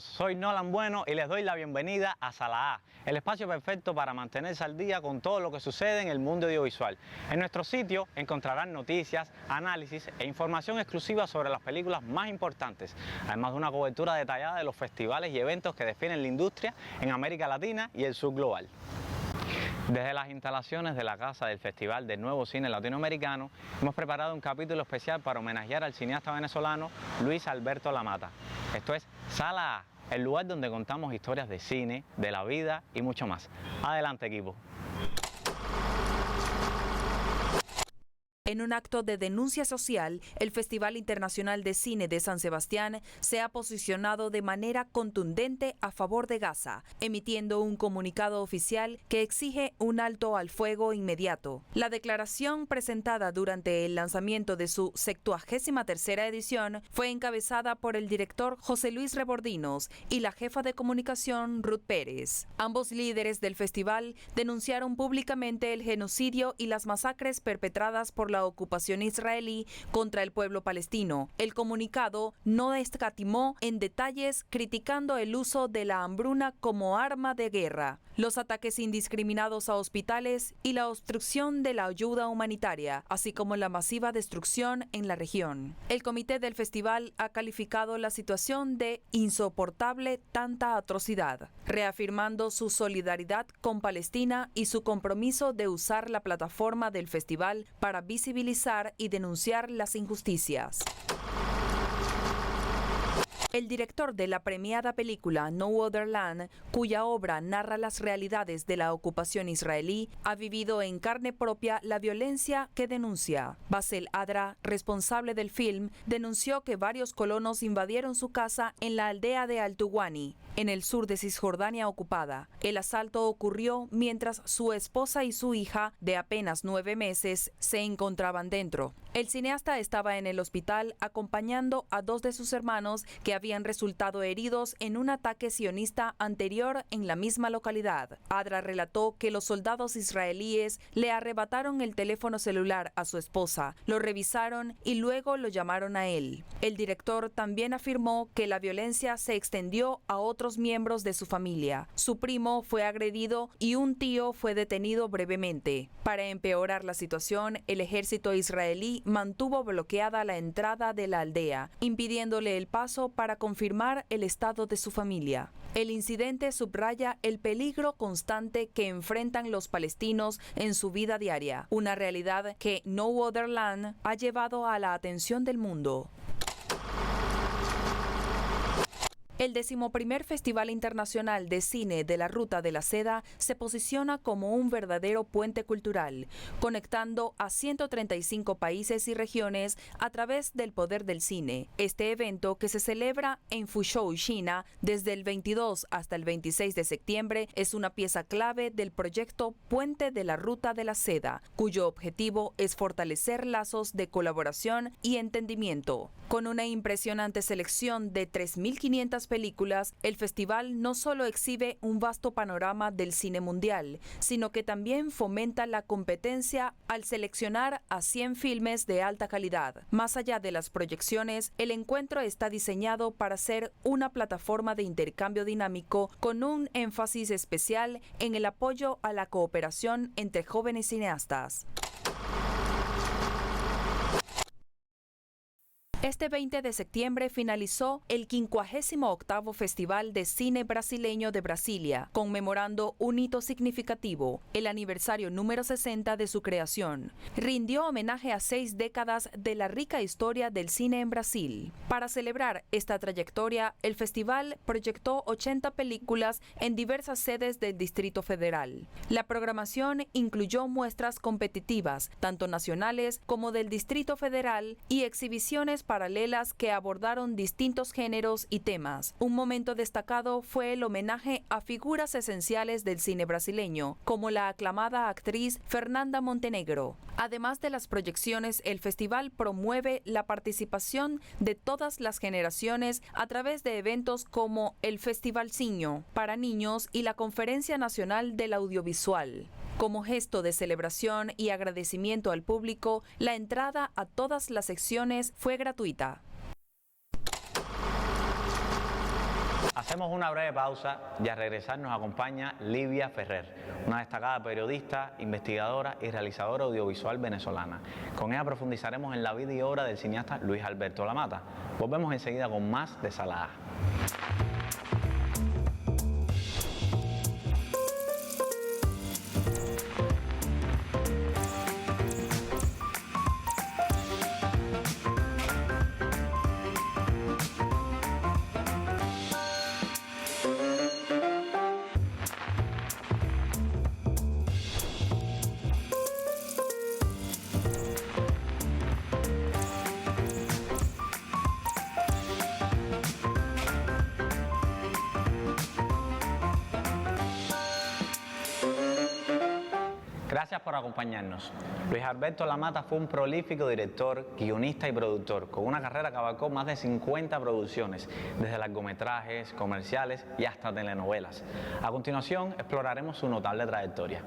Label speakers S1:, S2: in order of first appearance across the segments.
S1: amigos, soy Nolan Bueno y les doy la bienvenida a Sala A, el espacio perfecto para mantenerse al día con todo lo que sucede en el mundo audiovisual. En nuestro sitio encontrarán noticias, análisis e información exclusiva sobre las películas más importantes, además de una cobertura detallada de los festivales y eventos que definen la industria en América Latina y el sur global. Desde las instalaciones de la Casa del Festival del Nuevo Cine Latinoamericano, hemos preparado un capítulo especial para homenajear al cineasta venezolano Luis Alberto Lamata. Esto es Sala A, el lugar donde contamos historias de cine, de la vida y mucho más. Adelante, equipo.
S2: En un acto de denuncia social, el Festival Internacional de Cine de San Sebastián se ha posicionado de manera contundente a favor de Gaza, emitiendo un comunicado oficial que exige un alto al fuego inmediato. La declaración presentada durante el lanzamiento de su 73ª edición fue encabezada por el director José Luis Rebordinos y la jefa de comunicación Ruth Pérez. Ambos líderes del festival denunciaron públicamente el genocidio y las masacres perpetradas por la ocupación israelí contra el pueblo palestino. El comunicado no escatimó en detalles criticando el uso de la hambruna como arma de guerra, los ataques indiscriminados a hospitales y la obstrucción de la ayuda humanitaria, así como la masiva destrucción en la región. El comité del festival ha calificado la situación de insoportable tanta atrocidad, reafirmando su solidaridad con Palestina y su compromiso de usar la plataforma del festival para visibilizar y denunciar las injusticias. El director de la premiada película No Other Land, cuya obra narra las realidades de la ocupación israelí, ha vivido en carne propia la violencia que denuncia. Basel Adra, responsable del film, denunció que varios colonos invadieron su casa en la aldea de Al-Tuwani, en el sur de Cisjordania ocupada. El asalto ocurrió mientras su esposa y su hija, de apenas 9 meses, se encontraban dentro. El cineasta estaba en el hospital acompañando a 2 de sus hermanos que habían resultado heridos en un ataque sionista anterior en la misma localidad. Adra relató que los soldados israelíes le arrebataron el teléfono celular a su esposa, lo revisaron y luego lo llamaron a él. El director también afirmó que la violencia se extendió a otros miembros de su familia. Su primo fue agredido y un tío fue detenido brevemente. Para empeorar la situación, el ejército israelí mantuvo bloqueada la entrada de la aldea, impidiéndole el paso para confirmar el estado de su familia. El incidente subraya el peligro constante que enfrentan los palestinos en su vida diaria, una realidad que No Other Land ha llevado a la atención del mundo. El 11º Festival Internacional de Cine de la Ruta de la Seda se posiciona como un verdadero puente cultural, conectando a 135 países y regiones a través del poder del cine. Este evento, que se celebra en Fuzhou, China, desde el 22 hasta el 26 de septiembre, es una pieza clave del proyecto Puente de la Ruta de la Seda, cuyo objetivo es fortalecer lazos de colaboración y entendimiento. Con una impresionante selección de 3.500 películas, el festival no solo exhibe un vasto panorama del cine mundial, sino que también fomenta la competencia al seleccionar a 100 filmes de alta calidad. Más allá de las proyecciones, el encuentro está diseñado para ser una plataforma de intercambio dinámico con un énfasis especial en el apoyo a la cooperación entre jóvenes cineastas. Este 20 de septiembre finalizó el 58º Festival de Cine Brasileño de Brasilia, conmemorando un hito significativo, el aniversario número 60 de su creación. Rindió homenaje a 6 décadas de la rica historia del cine en Brasil. Para celebrar esta trayectoria, el festival proyectó 80 películas en diversas sedes del Distrito Federal. La programación incluyó muestras competitivas, tanto nacionales como del Distrito Federal, y exhibiciones paralelas que abordaron distintos géneros y temas. Un momento destacado fue el homenaje a figuras esenciales del cine brasileño, como la aclamada actriz Fernanda Montenegro. Además de las proyecciones, el festival promueve la participación de todas las generaciones a través de eventos como el Festival Ciño para niños y la Conferencia Nacional del Audiovisual. Como gesto de celebración y agradecimiento al público, la entrada a todas las secciones fue gratuita.
S1: Hacemos una breve pausa y al regresar nos acompaña Livia Ferrer, una destacada periodista, investigadora y realizadora audiovisual venezolana. Con ella profundizaremos en la vida y obra del cineasta Luis Alberto Lamata. Volvemos enseguida con más de Sala A. Gracias por acompañarnos. Luis Alberto Lamata fue un prolífico director, guionista y productor, con una carrera que abarcó más de 50 producciones, desde largometrajes, comerciales y hasta telenovelas. A continuación, exploraremos su notable trayectoria.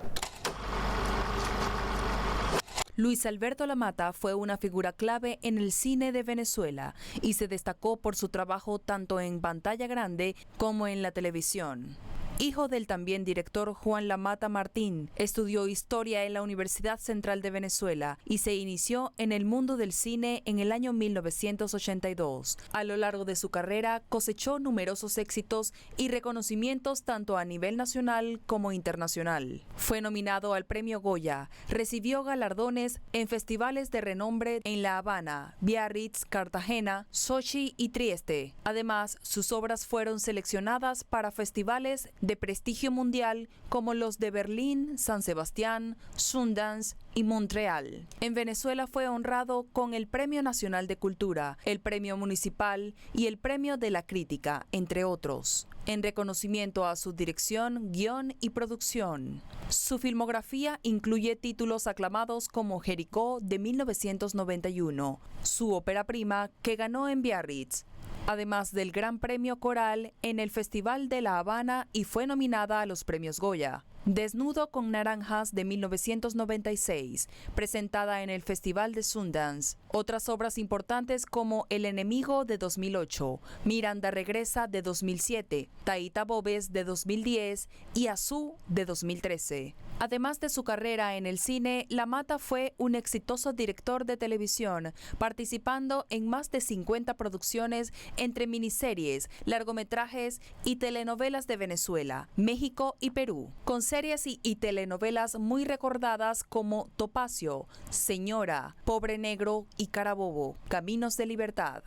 S2: Luis Alberto Lamata fue una figura clave en el cine de Venezuela y se destacó por su trabajo tanto en pantalla grande como en la televisión. Hijo del también director Juan Lamata Martín, estudió historia en la Universidad Central de Venezuela y se inició en el mundo del cine en el año 1982. A lo largo de su carrera cosechó numerosos éxitos y reconocimientos tanto a nivel nacional como internacional. Fue nominado al Premio Goya, recibió galardones en festivales de renombre en La Habana, Biarritz, Cartagena, Sochi y Trieste. Además, sus obras fueron seleccionadas para festivales de prestigio mundial como los de Berlín, San Sebastián, Sundance y Montreal. En Venezuela fue honrado con el Premio Nacional de Cultura, el Premio Municipal y el Premio de la Crítica, entre otros, en reconocimiento a su dirección, guión y producción. Su filmografía incluye títulos aclamados como Jericó de 1991, su ópera prima que ganó en Biarritz, además del Gran Premio Coral en el Festival de La Habana y fue nominada a los Premios Goya. Desnudo con naranjas de 1996, presentada en el Festival de Sundance. Otras obras importantes como El enemigo de 2008, Miranda regresa de 2007, Taita Bobes de 2010 y Azú de 2013. Además de su carrera en el cine, Lamata fue un exitoso director de televisión, participando en más de 50 producciones entre miniseries, largometrajes y telenovelas de Venezuela, México y Perú, con series y telenovelas muy recordadas como Topacio, Señora, Pobre Negro y Carabobo, Caminos de Libertad.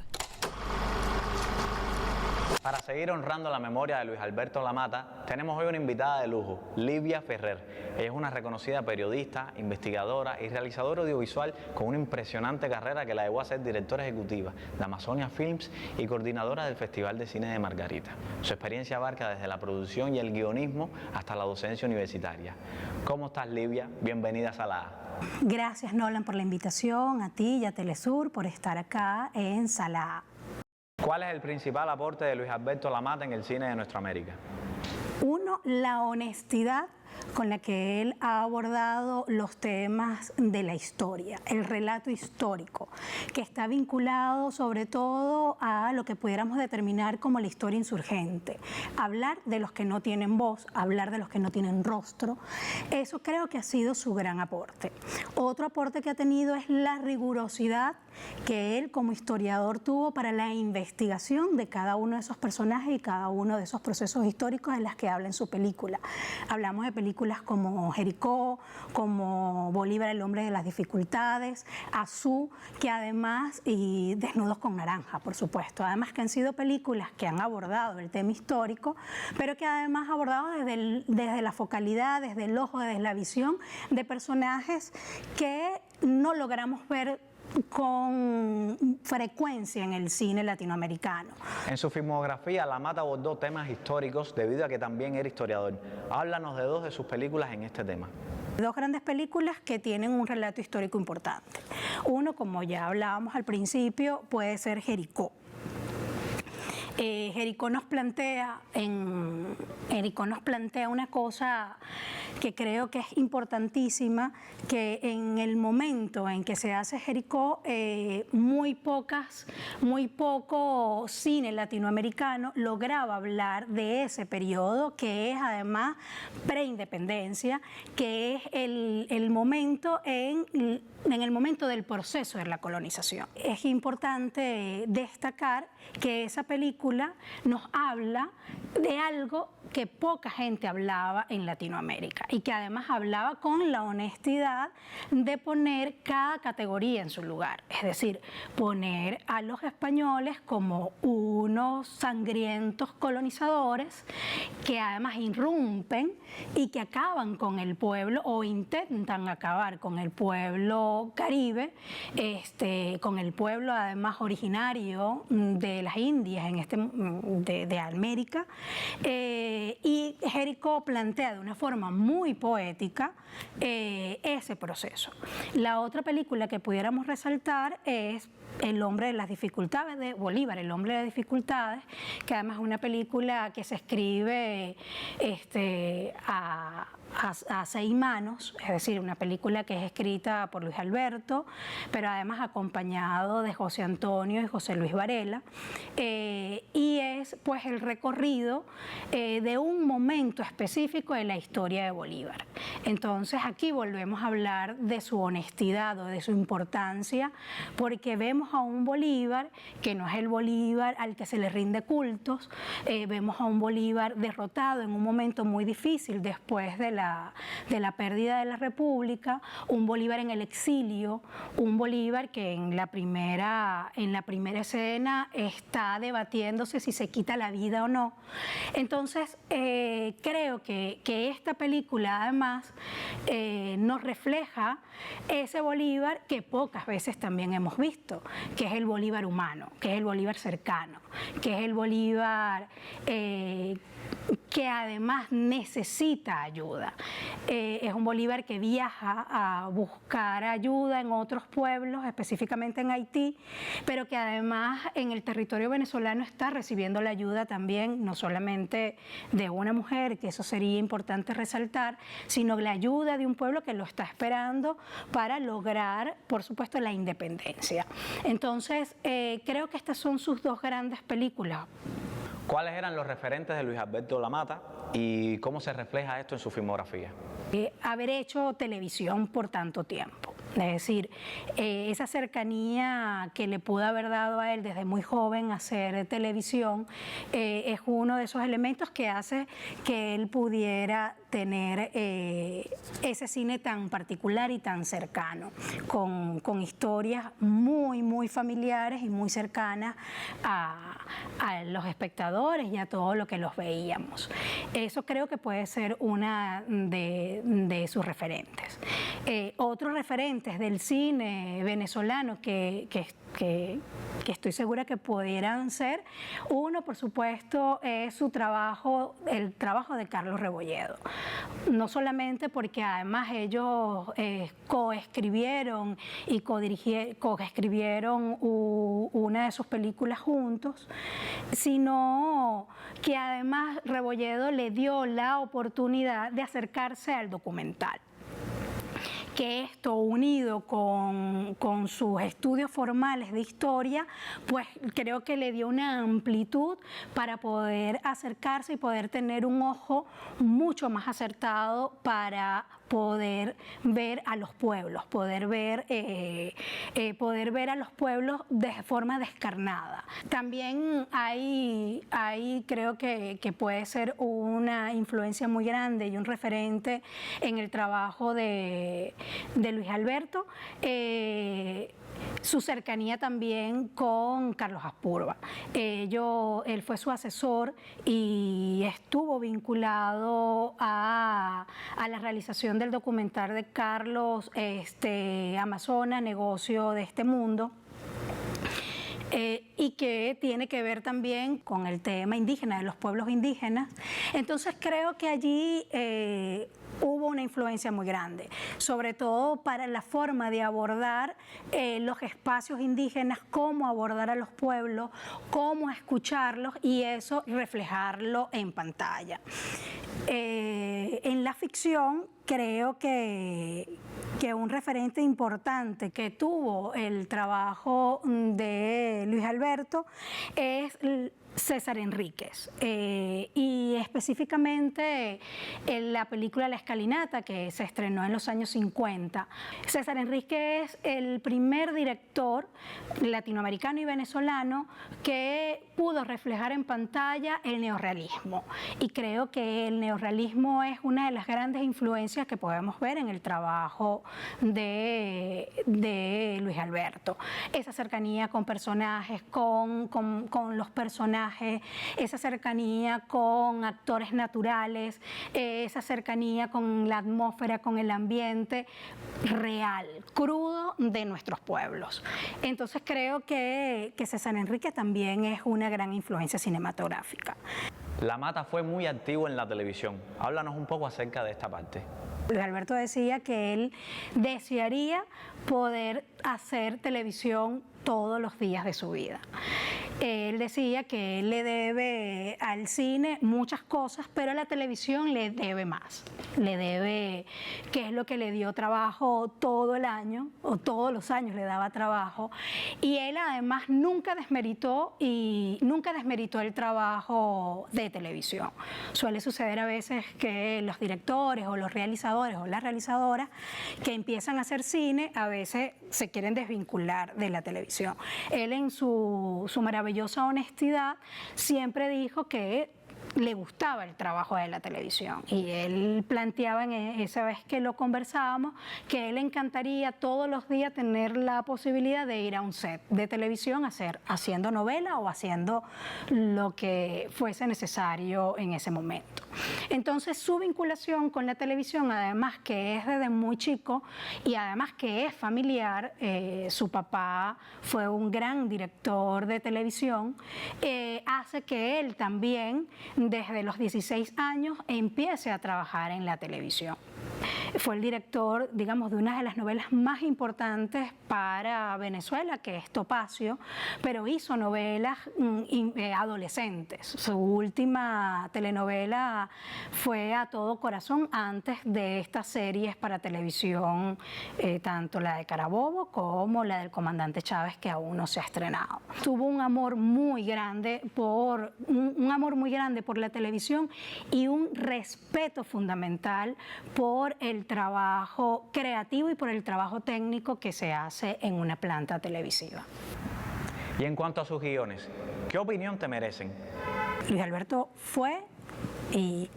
S1: Para seguir honrando la memoria de Luis Alberto Lamata, tenemos hoy una invitada de lujo, Livia Ferrer. Ella es una reconocida periodista, investigadora y realizadora audiovisual con una impresionante carrera que la llevó a ser directora ejecutiva de Amazonia Films y coordinadora del Festival de Cine de Margarita. Su experiencia abarca desde la producción y el guionismo hasta la docencia universitaria. ¿Cómo estás, Livia? Bienvenida a Sala A.
S3: Gracias, Nolan, por la invitación, a ti y a Telesur por estar acá en Sala A.
S1: ¿Cuál es el principal aporte de Luis Alberto Lamata en el cine de nuestra América?
S3: Uno, la honestidad con la que él ha abordado los temas de la historia, el relato histórico, que está vinculado sobre todo a lo que pudiéramos determinar como la historia insurgente. Hablar de los que no tienen voz, hablar de los que no tienen rostro, eso creo que ha sido su gran aporte. Otro aporte que ha tenido es la rigurosidad que él como historiador tuvo para la investigación de cada uno de esos personajes y cada uno de esos procesos históricos en las que habla en su película. Hablamos de películas como Jericó, como Bolívar, el hombre de las dificultades, Azú, que además, y Desnudos con naranja, por supuesto, además que han sido películas que han abordado el tema histórico, pero que además abordado desde la focalidad, desde el ojo, desde la visión de personajes que no logramos ver con frecuencia en el cine latinoamericano.
S1: En su filmografía, Lamata abordó temas históricos debido a que también era historiador. Háblanos de dos de sus películas en este tema.
S3: Dos grandes películas que tienen un relato histórico importante. Uno, como ya hablábamos al principio, puede ser Jericó. Jericó nos plantea una cosa que creo que es importantísima, que en el momento en que se hace Jericó, muy poco cine latinoamericano lograba hablar de ese periodo, que es además preindependencia, que es el momento en el momento del proceso de la colonización. Es importante destacar que esa película nos habla de algo que poca gente hablaba en Latinoamérica y que además hablaba con la honestidad de poner cada categoría en su lugar, es decir, poner a los españoles como unos sangrientos colonizadores que además irrumpen y que acaban con el pueblo o intentan acabar con el pueblo caribe, con el pueblo además originario de las Indias de América, y Jericó plantea de una forma muy poética ese proceso. La otra película que pudiéramos resaltar es El hombre de las dificultades, de Bolívar, El hombre de las dificultades, que además es una película que se escribe a 6 manos, es decir, una película que es escrita por Luis Alberto, pero además acompañado de José Antonio y José Luis Varela, y es pues el recorrido de un momento específico de la historia de Bolívar. Entonces aquí volvemos a hablar de su honestidad o de su importancia, porque vemos a un Bolívar que no es el Bolívar al que se le rinde cultos, vemos a un Bolívar derrotado en un momento muy difícil después de la pérdida de la República, un Bolívar en el exilio, un Bolívar que en la primera escena está debatiéndose si se quita la vida o no. Entonces creo que esta película además nos refleja ese Bolívar que pocas veces también hemos visto, que es el Bolívar humano, que es el Bolívar cercano, que es el Bolívar que además necesita ayuda. Es un Bolívar que viaja a buscar ayuda en otros pueblos, específicamente en Haití, pero que además en el territorio venezolano está recibiendo la ayuda también, no solamente de una mujer, que eso sería importante resaltar, sino la ayuda de un pueblo que lo está esperando para lograr, por supuesto, la independencia. Entonces, creo que estas son sus dos grandes películas.
S1: ¿Cuáles eran los referentes de Luis Alberto Lamata y cómo se refleja esto en su filmografía?
S3: Haber hecho televisión por tanto tiempo. Es decir, esa cercanía que le pudo haber dado a él desde muy joven a hacer televisión es uno de esos elementos que hace que él pudiera tener ese cine tan particular y tan cercano, con historias muy, muy familiares y muy cercanas a los espectadores y a todo lo que los veíamos. Eso creo que puede ser una de sus referentes. Otros referentes del cine venezolano que estoy segura que pudieran ser, uno por supuesto es el trabajo de Carlos Rebolledo, no solamente porque además ellos coescribieron y coescribieron una de sus películas juntos, sino que además Rebolledo le dio la oportunidad de acercarse al documental, que esto unido con sus estudios formales de historia, pues creo que le dio una amplitud para poder acercarse y poder tener un ojo mucho más acertado para poder ver a los pueblos, poder ver a los pueblos de forma descarnada. También hay creo que puede ser una influencia muy grande y un referente en el trabajo de Luis Alberto, su cercanía también con Carlos Aspurba. Él fue su asesor y estuvo vinculado a la realización del documental de Carlos, Amazonas, Negocio de este Mundo. Y que tiene que ver también con el tema indígena, de los pueblos indígenas. Entonces creo que allí hubo una influencia muy grande, sobre todo para la forma de abordar los espacios indígenas, cómo abordar a los pueblos, cómo escucharlos y eso reflejarlo en pantalla. En la ficción creo que un referente importante que tuvo el trabajo de Luis Alberto es César Enríquez, y específicamente en la película La Escalinata, que se estrenó en los años 50. César Enríquez es el primer director latinoamericano y venezolano que pudo reflejar en pantalla el neorrealismo, y creo que el neorrealismo es una de las grandes influencias que podemos ver en el trabajo de Luis Alberto. Esa cercanía con personajes, con los personajes, esa cercanía con actores naturales, esa cercanía con la atmósfera, con el ambiente real, crudo de nuestros pueblos. Entonces creo que César Enríquez también es una gran influencia cinematográfica.
S1: La Mata fue muy activo en la televisión. Háblanos un poco acerca de esta parte.
S3: Luis Alberto decía que él desearía poder hacer televisión todos los días de su vida. Él decía que él le debe al cine muchas cosas, pero a la televisión le debe más. Le debe, que es lo que le dio trabajo todo el año, o todos los años le daba trabajo. Y él además nunca desmeritó el trabajo de televisión. Suele suceder a veces que los directores o los realizadores o las realizadoras que empiezan a hacer cine, a veces se quieren desvincular de la televisión. Él en su maravillosa honestidad siempre dijo que le gustaba el trabajo de la televisión, y él planteaba en esa vez que lo conversábamos que él encantaría todos los días tener la posibilidad de ir a un set de televisión haciendo novela o haciendo lo que fuese necesario en ese momento. Entonces su vinculación con la televisión, además que es desde muy chico y además que es familiar, su papá fue un gran director de televisión, hace que él también desde los 16 años empiece a trabajar en la televisión. Fue el director, digamos, de una de las novelas más importantes para Venezuela, que es Topacio, pero hizo novelas adolescentes. Su última telenovela fue A Todo Corazón, antes de estas series para televisión, tanto la de Carabobo como la del Comandante Chávez, que aún no se ha estrenado. Tuvo un amor muy grande por la televisión y un respeto fundamental por el trabajo creativo y por el trabajo técnico que se hace en una planta televisiva.
S1: Y en cuanto a sus guiones, ¿qué opinión te merecen?
S3: Luis Alberto fue, y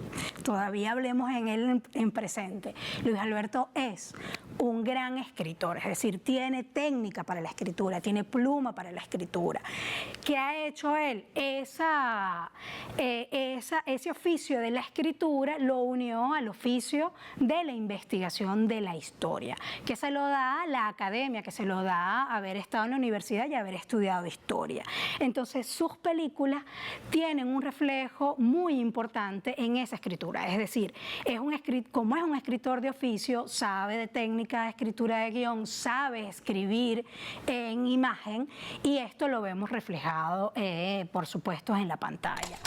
S3: todavía hablemos en él en presente, Luis Alberto es un gran escritor, es decir, tiene técnica para la escritura, tiene pluma para la escritura. ¿Qué ha hecho él? Ese oficio de la escritura lo unió al oficio de la investigación de la historia, que se lo da a la academia, que se lo da a haber estado en la universidad y haber estudiado historia. Entonces sus películas tienen un reflejo muy importante en esa escritura, es decir, como es un escritor de oficio, sabe de técnica de escritura de guión, sabe escribir en imagen, y esto lo vemos reflejado, por supuesto, en la pantalla.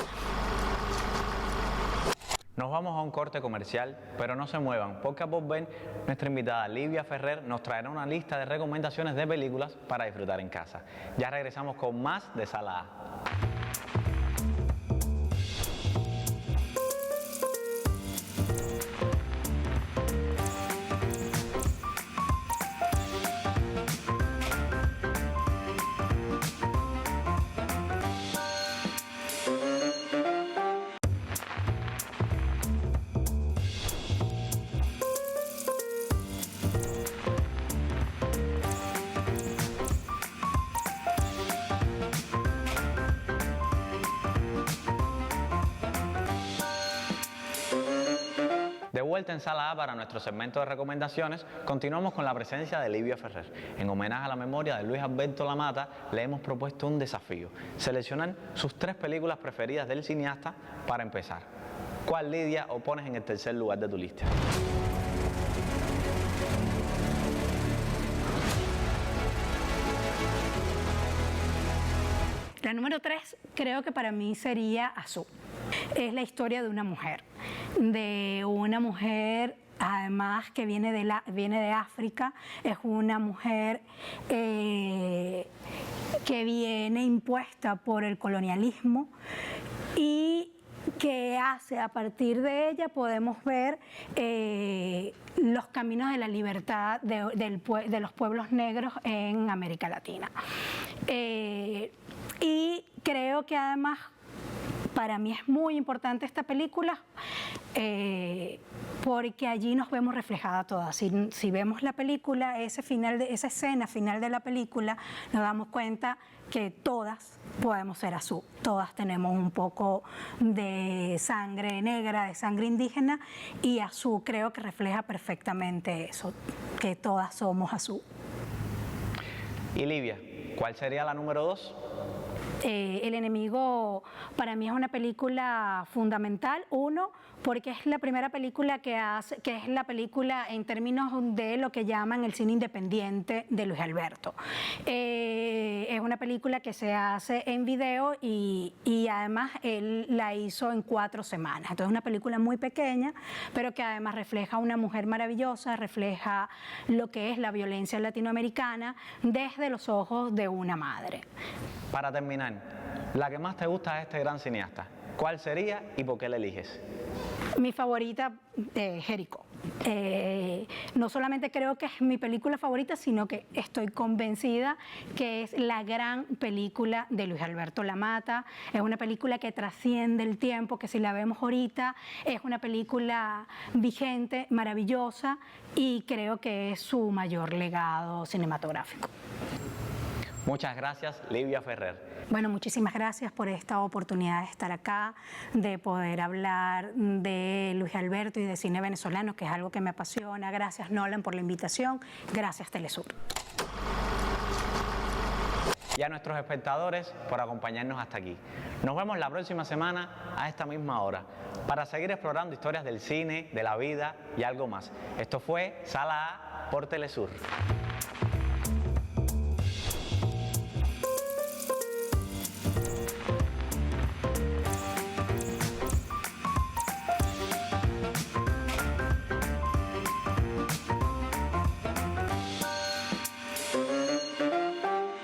S1: Nos vamos a un corte comercial, pero no se muevan, porque a volver nuestra invitada Livia Ferrer nos traerá una lista de recomendaciones de películas para disfrutar en casa. Ya regresamos con más de Sala A. De vuelta en Sala A para nuestro segmento de recomendaciones, continuamos con la presencia de Livia Ferrer. En homenaje a la memoria de Luis Alberto La Mata, le hemos propuesto un desafío: seleccionar sus 3 películas preferidas del cineasta para empezar. ¿Cuál, Lidia, o pones en el tercer lugar de tu lista?
S3: La número 3 creo que para mí sería Azú. Es la historia de una mujer además que viene de África, es una mujer que viene impuesta por el colonialismo y que hace, a partir de ella podemos ver los caminos de la libertad de los pueblos negros en América Latina. Y creo que además para mí es muy importante esta película porque allí nos vemos reflejadas todas. Si vemos la película, esa escena final de la película, nos damos cuenta que todas podemos ser Azú. Todas tenemos un poco de sangre negra, de sangre indígena, y Azú creo que refleja perfectamente eso, que todas somos Azú.
S1: Y Livia, ¿cuál sería la número 2?
S3: El enemigo para mí es una película fundamental, porque es la primera película que es la película en términos de lo que llaman el cine independiente de Luis Alberto. Es una película que se hace en video y además él la hizo en 4 semanas. Entonces es una película muy pequeña, pero que además refleja a una mujer maravillosa, refleja lo que es la violencia latinoamericana desde los ojos de una madre.
S1: Para terminar, la que más te gusta de este gran cineasta, ¿cuál sería y por qué la eliges?
S3: Mi favorita, Jericó. No solamente creo que es mi película favorita, sino que estoy convencida que es la gran película de Luis Alberto Lamata. Es una película que trasciende el tiempo, que si la vemos ahorita es una película vigente, maravillosa, y creo que es su mayor legado cinematográfico.
S1: Muchas gracias, Livia Ferrer.
S3: Bueno, muchísimas gracias por esta oportunidad de estar acá, de poder hablar de Luis Alberto y de cine venezolano, que es algo que me apasiona. Gracias, Nolan, por la invitación. Gracias, Telesur.
S1: Y a nuestros espectadores por acompañarnos hasta aquí. Nos vemos la próxima semana a esta misma hora para seguir explorando historias del cine, de la vida y algo más. Esto fue Sala A por Telesur.